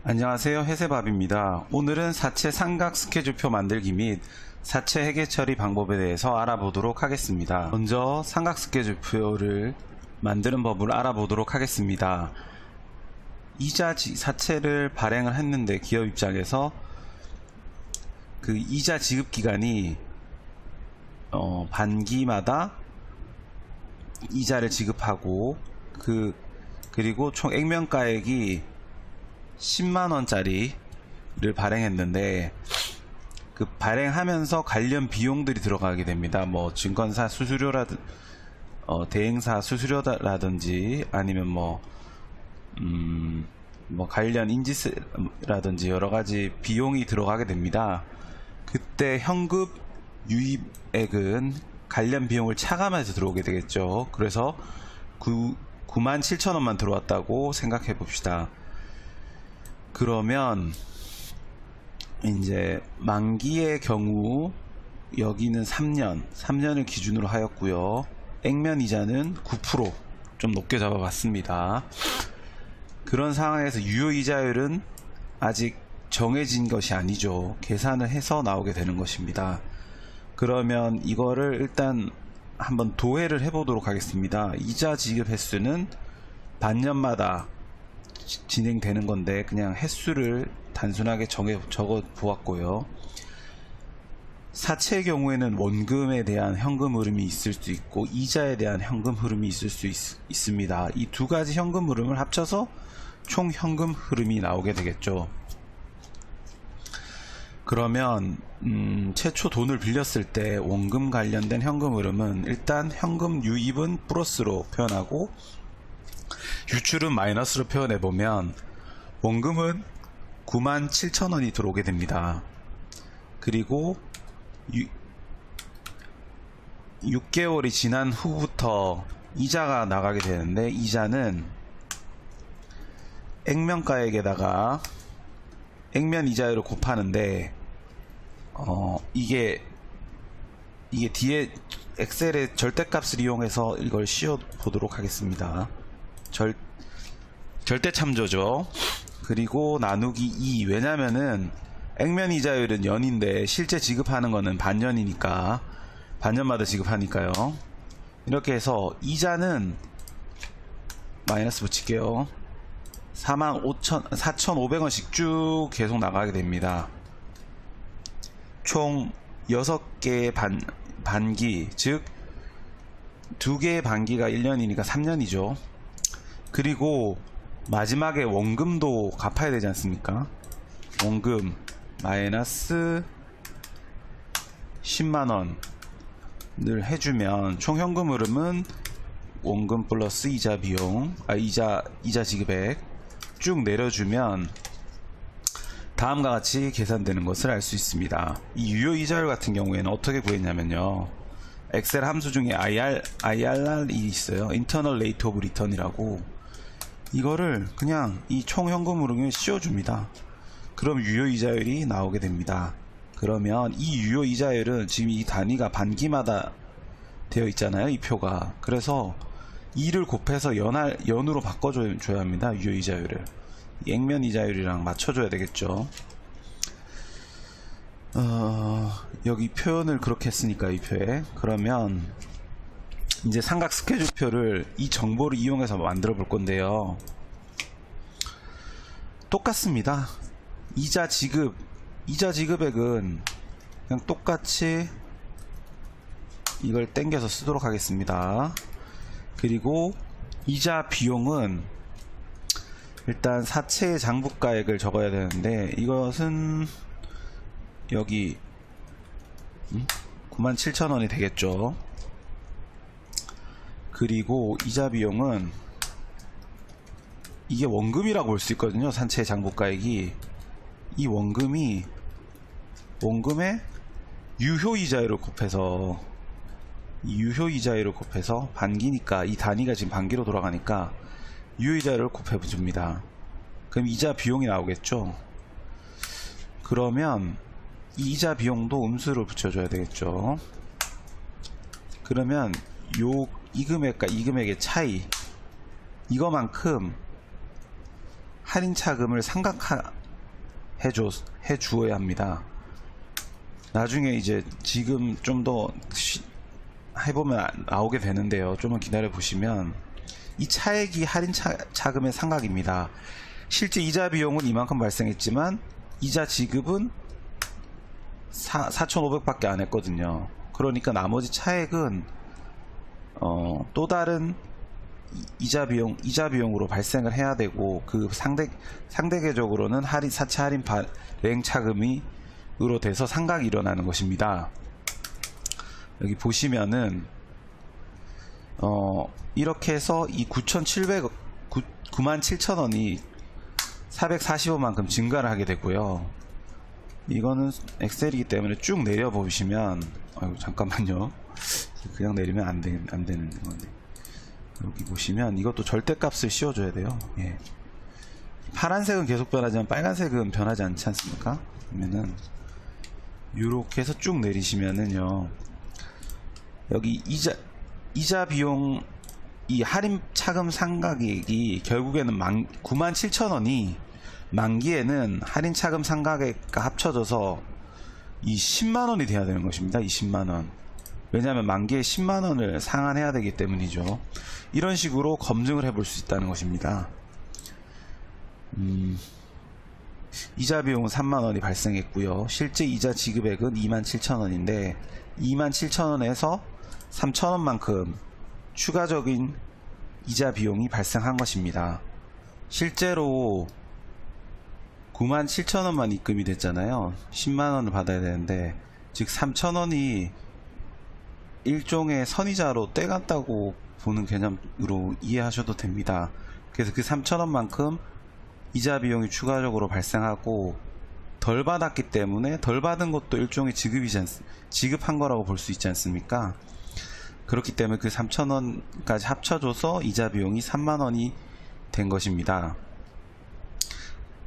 안녕하세요, 해세밥입니다. 오늘은 사채 삼각 스케줄표 만들기 및 사채 회계 처리 방법에 대해서 알아보도록 하겠습니다. 먼저 삼각 스케줄표를 만드는 법을 알아보도록 하겠습니다. 이자 사채를 발행을 했는데 기업 입장에서 그 이자 지급 기간이 반기마다 이자를 지급하고 그리고 총 액면가액이 10만원짜리를 발행했는데 그 발행하면서 관련 비용들이 들어가게 됩니다. 뭐 증권사 수수료라든지 대행사 수수료라든지 아니면 뭐 관련 인지세라든지 여러가지 비용이 들어가게 됩니다. 그때 현금 유입액은 관련 비용을 차감해서 들어오게 되겠죠. 그래서 97,000원만 들어왔다고 생각해 봅시다. 그러면 이제 만기의 경우 여기는 3년을 기준으로 하였고요. 액면 이자는 9% 좀 높게 잡아봤습니다. 그런 상황에서 유효 이자율은 아직 정해진 것이 아니죠. 계산을 해서 나오게 되는 것입니다. 그러면 이거를 일단 한번 도해를 해보도록 하겠습니다. 이자 지급 횟수는 반년마다 진행되는 건데 그냥 횟수를 단순하게 적어 보았고요. 사채의 경우에는 원금에 대한 현금 흐름이 있을 수 있고 이자에 대한 현금 흐름이 있을 수 있습니다. 이 두 가지 현금 흐름을 합쳐서 총 현금 흐름이 나오게 되겠죠. 그러면 최초 돈을 빌렸을 때 원금 관련된 현금 흐름은 일단 현금 유입은 플러스로 표현하고 유출은 마이너스로 표현해보면 원금은 97,000원이 들어오게 됩니다. 그리고 6개월이 지난 후부터 이자가 나가게 되는데 이자는 액면가액에다가 액면 이자율을 곱하는데 이게 뒤에 엑셀의 절대값을 이용해서 이걸 씌워 보도록 하겠습니다. 절대 참조죠. 그리고 나누기 2. 왜냐면은 액면 이자율은 연인데 실제 지급하는 거는 반년이니까 반년마다 지급하니까요. 이렇게 해서 이자는 마이너스 붙일게요. 4,500원씩 쭉 계속 나가게 됩니다. 총 6개의 반기, 즉 2개의 반기가 1년이니까 3년이죠. 그리고 마지막에 원금도 갚아야 되지 않습니까? 원금 마이너스 10만원을 해주면 총 현금 흐름은 원금 플러스 이자 비용, 이자 지급액 쭉 내려주면 다음과 같이 계산되는 것을 알 수 있습니다. 이 유효 이자율 같은 경우에는 어떻게 구했냐면요. 엑셀 함수 중에 IRR이 있어요. Internal Rate of Return이라고. 이거를 그냥 이 총 현금 흐름에 씌워줍니다. 그럼 유효 이자율이 나오게 됩니다. 그러면 이 유효 이자율은 지금 이 단위가 반기마다 되어 있잖아요. 이 표가. 그래서 2를 곱해서 연으로 바꿔줘야 합니다. 유효 이자율을. 액면 이자율이랑 맞춰줘야 되겠죠. 여기 표현을 그렇게 했으니까 이 표에. 그러면 이제 삼각 스케줄표를 이 정보를 이용해서 만들어 볼 건데요. 똑같습니다. 이자 지급액은 그냥 똑같이 이걸 땡겨서 쓰도록 하겠습니다. 그리고 이자 비용은 일단 사채의 장부가액을 적어야 되는데 이것은 여기 97,000원이 되겠죠. 그리고 이자 비용은 이게 원금이라고 볼 수 있거든요. 사채의 장부가액이. 이 원금에 유효 이자율을 곱해서 반기니까 이 단위가 지금 반기로 돌아가니까 유효 이자율을 곱해줍니다. 그럼 이자 비용이 나오겠죠. 그러면 이 이자 비용도 음수를 붙여줘야 되겠죠. 그러면 이 금액과 이 금액의 차이 이거만큼 할인 차금을 해 주어야 합니다. 나중에 이제 지금 좀 더 해보면 나오게 되는데요. 좀만 기다려 보시면 이 차액이 할인 차금의 상각입니다. 실제 이자 비용은 이만큼 발생했지만 이자 지급은 4,500밖에 안 했거든요. 그러니까 나머지 차액은 또 다른 이자 비용으로 발생을 해야 되고, 그 상대계적으로는 사채 할인 발행 차금으로 돼서 상각이 일어나는 것입니다. 여기 보시면은 이렇게 해서 이 97,000원이 445만큼 증가를 하게 되고요. 이거는 엑셀이기 때문에 쭉 내려 보시면, 잠깐만요. 그냥 내리면 안 되는 건데, 여기 보시면 이것도 절대값을 씌워줘야 돼요. 예. 파란색은 계속 변하지만 빨간색은 변하지 않지 않습니까? 그러면은 이렇게 해서 쭉 내리시면은요, 여기 이자 비용, 이 할인 차금 상각액이 결국에는 97,000원이 만기에는 할인 차금 상각액과 합쳐져서 이 10만원이 돼야 되는 것입니다. 이 10만원. 왜냐하면 만기에 10만원을 상환해야 되기 때문이죠. 이런 식으로 검증을 해볼 수 있다는 것입니다. 이자 비용은 3만원이 발생했고요. 실제 이자 지급액은 27,000원인데 27,000원에서 3,000원만큼 추가적인 이자 비용이 발생한 것입니다. 실제로 97,000원만 입금이 됐잖아요. 10만원을 받아야 되는데, 즉 3,000원이 일종의 선이자로 떼갔다고 보는 개념으로 이해하셔도 됩니다. 그래서 그 3,000원만큼 이자 비용이 추가적으로 발생하고 덜 받았기 때문에 덜 받은 것도 일종의 지급한 거라고 볼 수 있지 않습니까? 그렇기 때문에 그 3,000원까지 합쳐줘서 이자 비용이 3만원이 된 것입니다.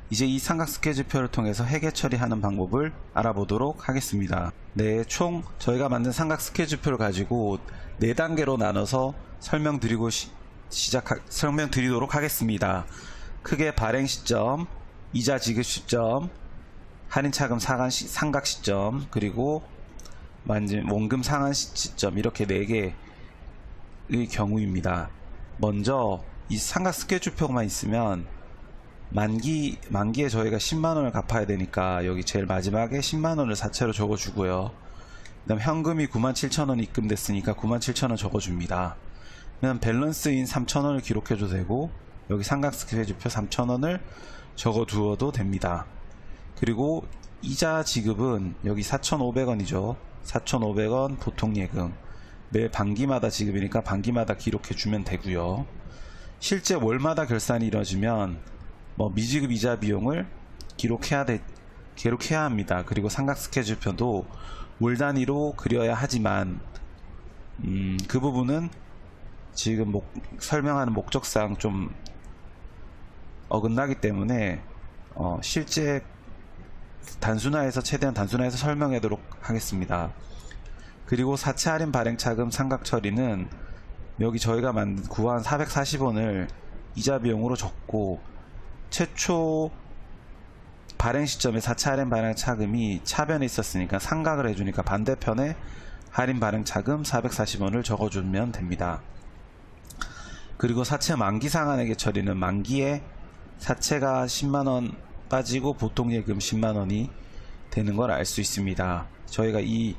이제 이 삼각 스케줄표를 통해서 회계 처리하는 방법을 알아보도록 하겠습니다. 네, 총 저희가 만든 삼각 스케줄표를 가지고 4단계로 나눠서 설명드리도록 하겠습니다. 크게 발행 시점, 이자 지급 시점, 할인 차금 상각 시점, 그리고 원금 상환 시점, 이렇게 4개의 경우입니다. 먼저 이 삼각 스케줄표만 있으면 만기에 저희가 10만원을 갚아야 되니까 여기 제일 마지막에 10만원을 사채로 적어주고요. 그 다음 현금이 97,000원 입금됐으니까 97,000원 적어줍니다. 그다음 밸런스인 3,000원을 기록해도 되고, 여기 삼각 스케줄표 3,000원을 적어두어도 됩니다. 그리고 이자 지급은 여기 4,500원이죠. 4,500원 보통예금, 매 반기마다 지급이니까 반기마다 기록해주면 되고요. 실제 월마다 결산이 이루어지면 미지급 이자 비용을 기록해야 합니다. 그리고 삼각 스케줄표도 월 단위로 그려야 하지만 그 부분은 지금 설명하는 목적상 좀 어긋나기 때문에 실제 최대한 단순화해서 설명하도록 하겠습니다. 그리고 사채 할인 발행 차금 상각 처리는 여기 저희가 구한 440원을 이자 비용으로 적고, 최초 발행 시점에 사채 할인 발행 차금이 차변에 있었으니까 상각을 해주니까 반대편에 할인 발행 차금 440원을 적어주면 됩니다. 그리고 사채 만기 상환액의 처리는 만기에 사채가 10만원 빠지고 보통예금 10만원이 되는 걸 알 수 있습니다. 저희가 이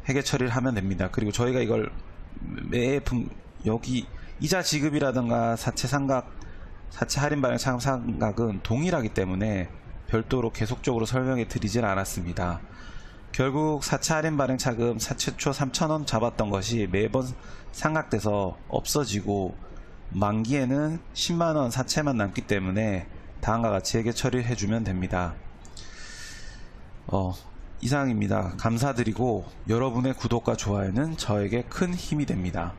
회계 처리를 하면 됩니다. 그리고 저희가 이걸 여기 이자 지급이라든가 사채 할인 발행 차금 상각은 동일하기 때문에 별도로 계속적으로 설명해 드리진 않았습니다. 결국 사채 할인 발행 차금 최초 3,000원 잡았던 것이 매번 상각돼서 없어지고 만기에는 10만원 사채만 남기 때문에 다음과 같이 회계 처리를 해주면 됩니다. 이상입니다. 감사드리고 여러분의 구독과 좋아요는 저에게 큰 힘이 됩니다.